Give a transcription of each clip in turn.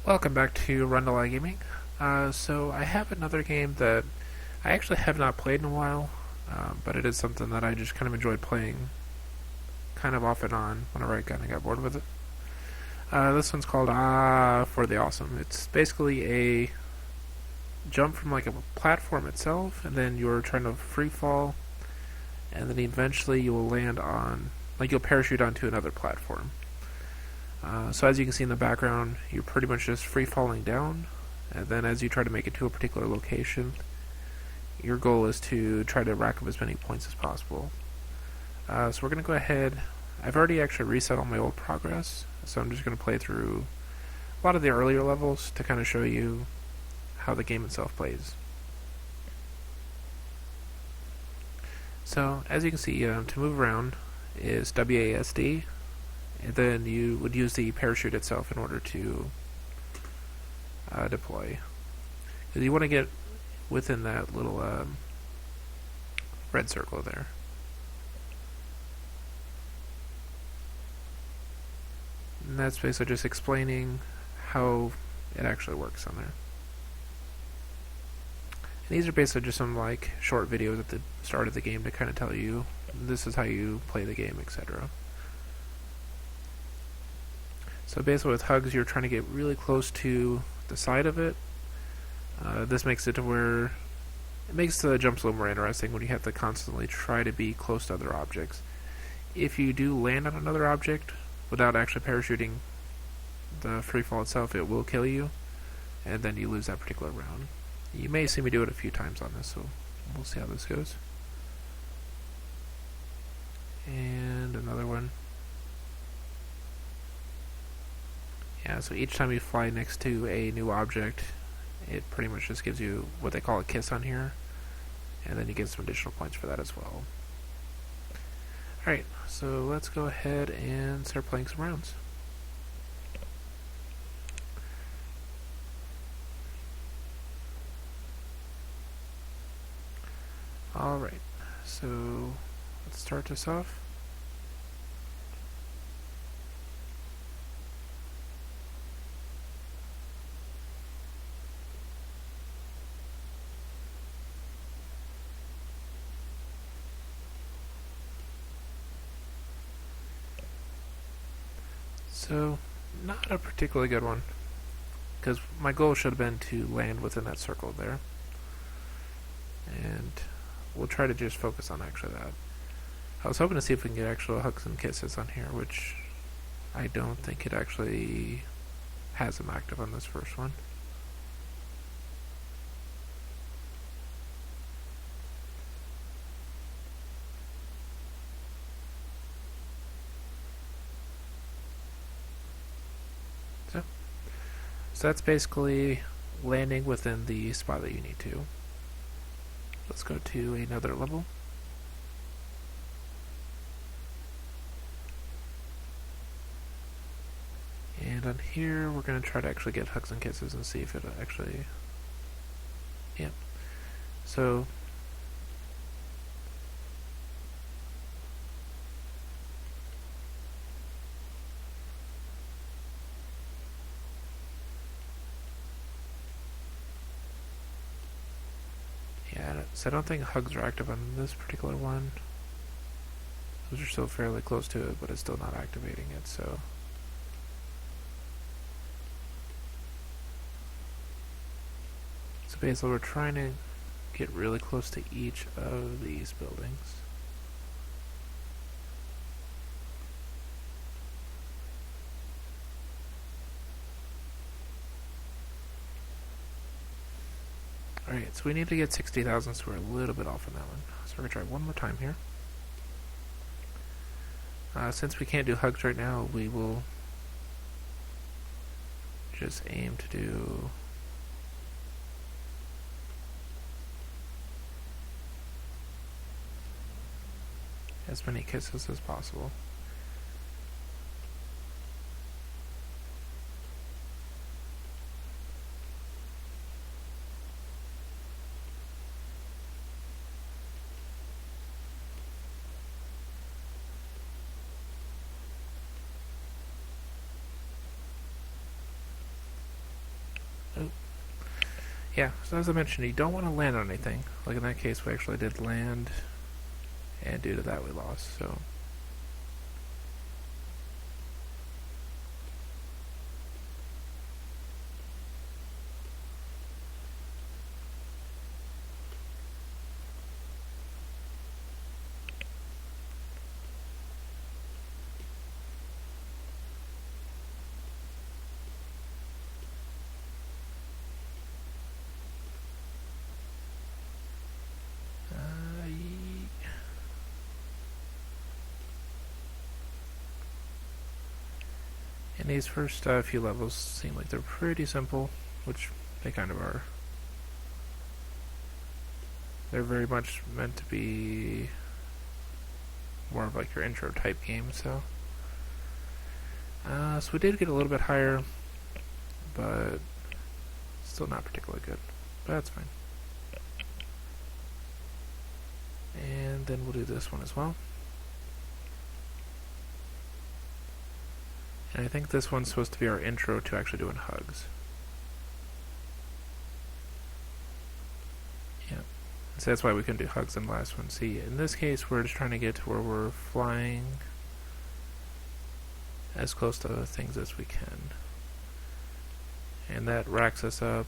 Welcome back to Rundlii Gaming. So I have another game that I actually have not played in a while, but it is something that I just kind of enjoyed playing kind of off and on whenever I kind of got bored with it. This one's called for the Awesome. It's basically a jump from like a platform itself, and then you're trying to free fall, and then eventually you will land on, like you'll parachute onto another platform. So as you can see in the background, you're pretty much just free falling down, and then as you try to make it to a particular location, your goal is to try to rack up as many points as possible. So we're going to go ahead. I've already actually reset all my old progress, so I'm just going to play through a lot of the earlier levels to kind of show you how the game itself plays. So as you can see, to move around is WASD, and then you would use the parachute itself in order to deploy. Because you want to get within that little red circle there. And that's basically just explaining how it actually works on there. And these are basically just some like short videos at the start of the game to kind of tell you this is how you play the game, etc. So basically with hugs, you're trying to get really close to the side of it. This makes it to where it makes the jumps a little more interesting when you have to constantly try to be close to other objects. If you do land on another object without actually parachuting the free fall itself, it will kill you, and then you lose that particular round. You may see me do it a few times on this, so we'll see how this goes. And another one. Yeah, so each time you fly next to a new object, it pretty much just gives you what they call a kiss on here, and then you get some additional points for that as well. Alright, so let's go ahead and start playing some rounds. Alright, so let's start this off. So, not a particularly good one, because my goal should have been to land within that circle there. And we'll try to just focus on actually that. I was hoping to see if we can get actual hugs and kisses on here, which I don't think it actually has them active on this first one. So that's basically landing within the spot that you need to. Let's go to another level. And on here, we're going to try to actually get hugs and kisses and see if it actually... Yeah. So... Yeah, so I don't think hugs are active on this particular one. Those are still fairly close to it, but it's still not activating it, so... So basically we're trying to get really close to each of these buildings. Alright, so we need to get 60,000, so we're a little bit off on that one. So we're going to try one more time here. Since we can't do hugs right now, we will just aim to do... as many kisses as possible. Oh. Yeah, so as I mentioned, you don't want to land on anything. Like in that case, we actually did land, and due to that we lost, so... And these first few levels seem like they're pretty simple, which they kind of are. They're very much meant to be more of like your intro type game, so... so we did get a little bit higher, but still not particularly good. But that's fine. And then we'll do this one as well. And I think this one's supposed to be our intro to actually doing hugs. Yeah. So that's why we couldn't do hugs in the last one. See, in this case, we're just trying to get to where we're flying as close to things as we can. And that racks us up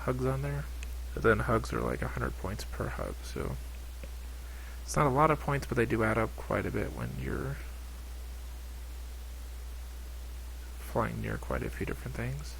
hugs on there. But then hugs are like 100 points per hug, so... It's not a lot of points, but they do add up quite a bit when you're flying near quite a few different things.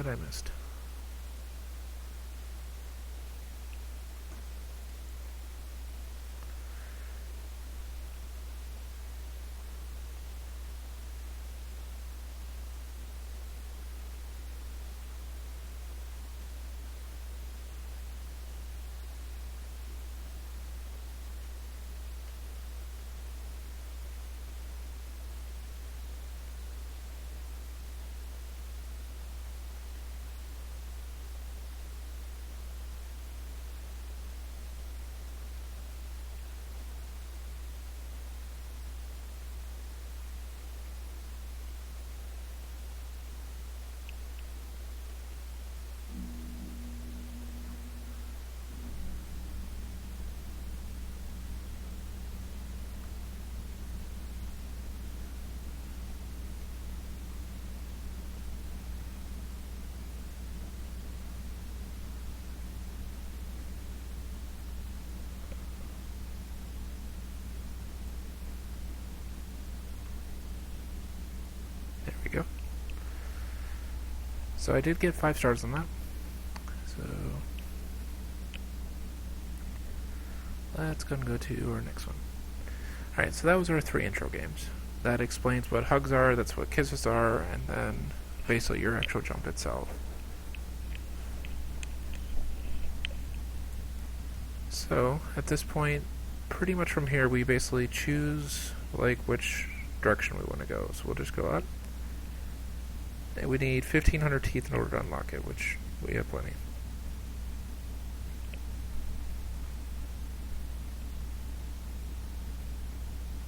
That I missed. There we go. So I did get 5 stars on that. So let's go and go to our next one. Alright, so that was our 3 intro games. That explains what hugs are, that's what kisses are, and then basically your actual jump itself. So at this point, pretty much from here we basically choose like which direction we want to go. So we'll just go up. And we need 1500 teeth in order to unlock it, which we have plenty.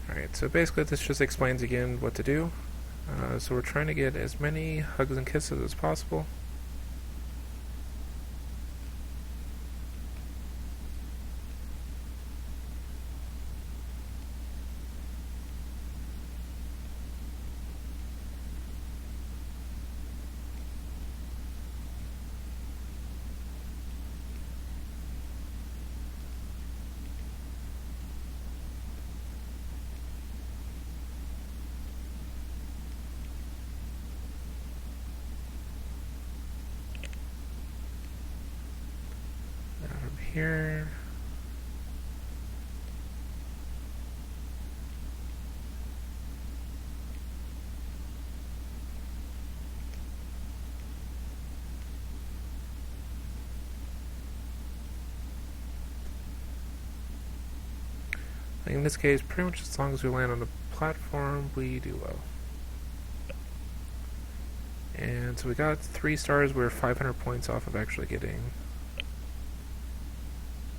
Alright, so basically this just explains again what to do. So we're trying to get as many hugs and kisses as possible. Here. Like in this case, pretty much as long as we land on the platform, we do well. And so we got 3 stars. We're 500 points off of actually getting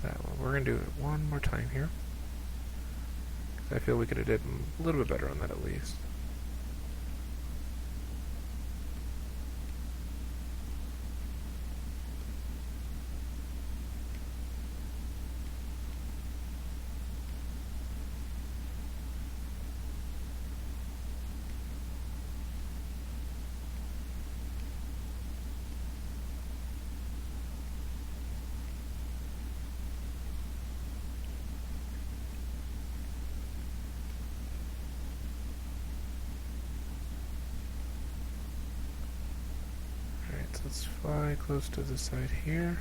that one. We're going to do it one more time here. I feel we could have did a little bit better on that at least. Alright, so let's fly close to the side here.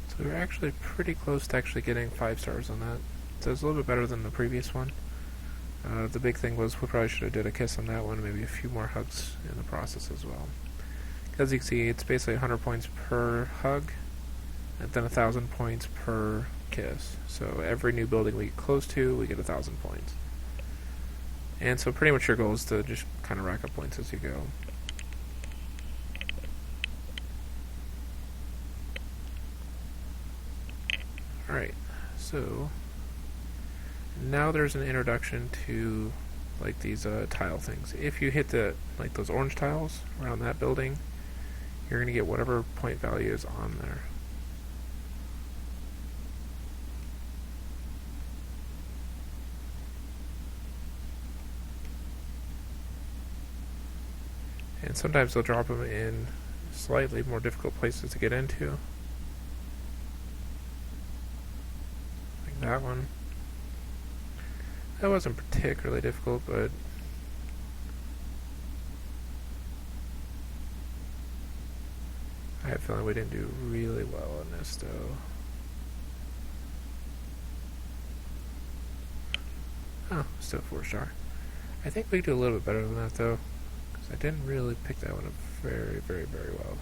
So we were actually pretty close to actually getting 5 stars on that. So it's a little bit better than the previous one. The big thing was we probably should have did a kiss on that one, maybe a few more hugs in the process as well. As you can see, it's basically 100 points per hug, and then 1,000 points per kiss. So every new building we get close to, we get 1,000 points. And so pretty much your goal is to just kind of rack up points as you go. Alright, so now there's an introduction to like these tile things. If you hit the like those orange tiles around that building, you're going to get whatever point value is on there. And sometimes they'll drop them in slightly more difficult places to get into. Like that one. That wasn't particularly difficult, but I have a feeling we didn't do really well on this, though. Oh, still 4 star. I think we could do a little bit better than that, though, because I didn't really pick that one up very, very, very well.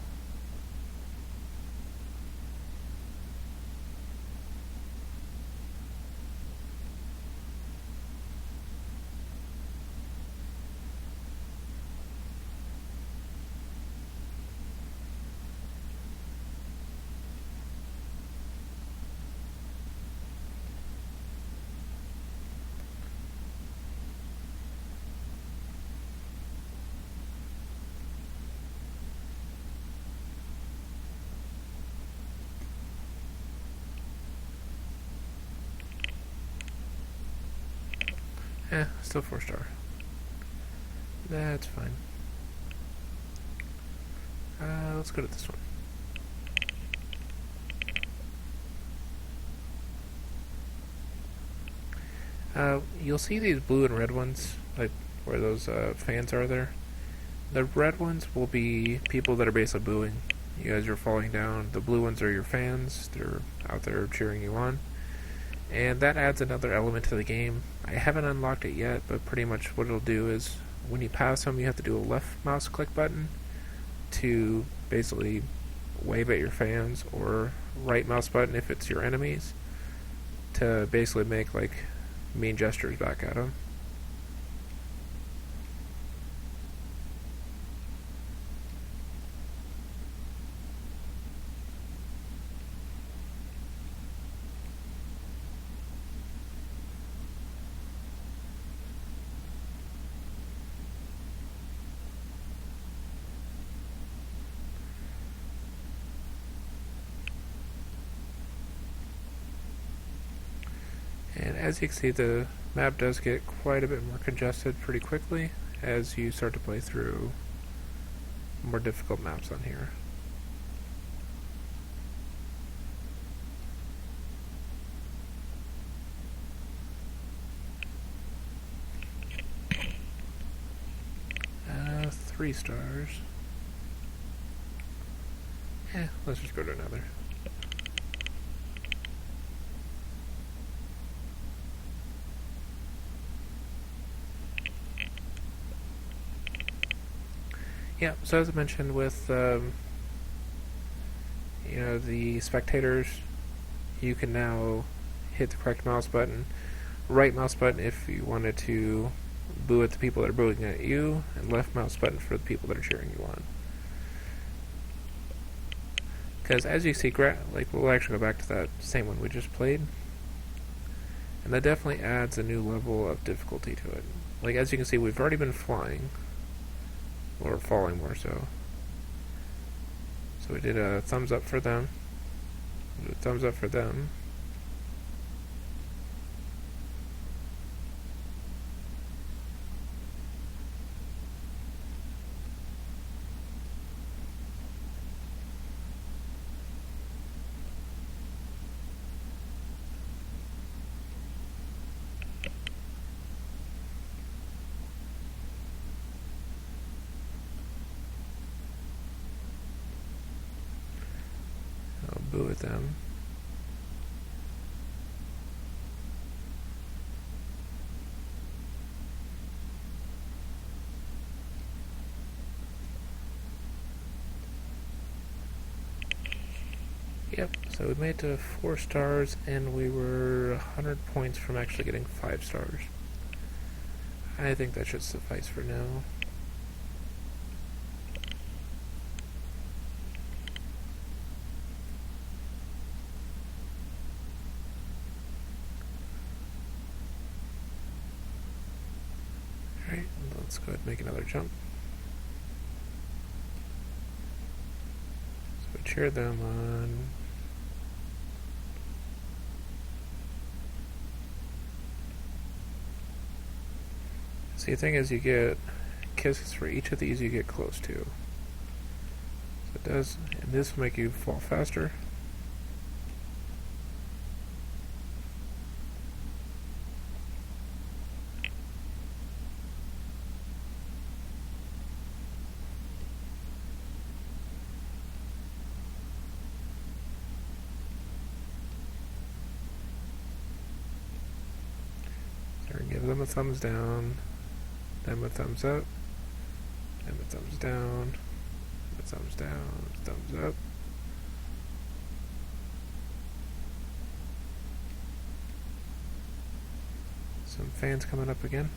Still 4 star. That's fine. Let's go to this one. You'll see these blue and red ones, like where those fans are there. The red ones will be people that are basically booing. You guys are falling down. The blue ones are your fans. They're out there cheering you on. And that adds another element to the game. I haven't unlocked it yet, but pretty much what it'll do is when you pass them, you have to do a left mouse click button to basically wave at your fans, or right mouse button if it's your enemies, to basically make like mean gestures back at them. And as you can see, the map does get quite a bit more congested pretty quickly as you start to play through more difficult maps on here. Uh, 3 stars. Let's just go to another. Yeah, so as I mentioned with the spectators, you can now hit the correct mouse button, right mouse button if you wanted to boo at the people that are booing at you, and left mouse button for the people that are cheering you on. Because as you see, we'll actually go back to that same one we just played, and that definitely adds a new level of difficulty to it. Like as you can see, we've already been flying, or falling more so. So we did a thumbs up for them, we did a thumbs up for them. I'll boo at them. Yep, so we made it to 4 stars, and we were 100 points from actually getting 5 stars. I think that should suffice for now. Alright, let's go ahead and make another jump. So we cheer them on. See, the thing is, you get kisses for each of these you get close to. So it does, and this will make you fall faster. So give them a thumbs down. Them a thumbs up, them a thumbs down, a thumbs down, thumbs up. Some fans coming up again.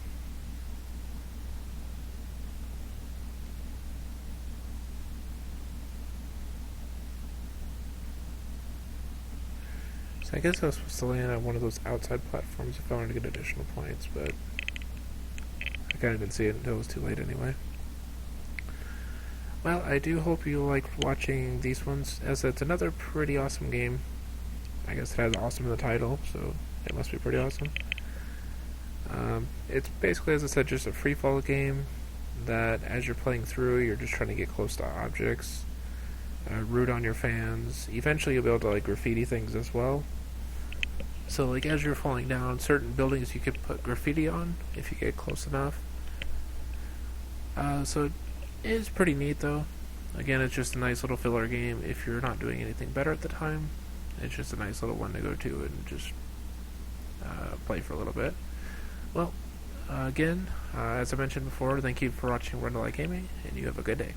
So I guess I was supposed to land on one of those outside platforms if I wanted to get additional points, but I kind of didn't see it until it was too late anyway. Well, I do hope you liked watching these ones, as it's another pretty awesome game. I guess it has awesome in the title, so it must be pretty awesome. It's basically, as I said, just a free fall game that as you're playing through, you're just trying to get close to objects, root on your fans. Eventually you'll be able to graffiti things as well. So as you're falling down, certain buildings you could put graffiti on if you get close enough. So it is pretty neat though. Again, it's just a nice little filler game if you're not doing anything better at the time. It's just a nice little one to go to and just play for a little bit. Well, again, as I mentioned before, thank you for watching Rundlii Gaming, and you have a good day.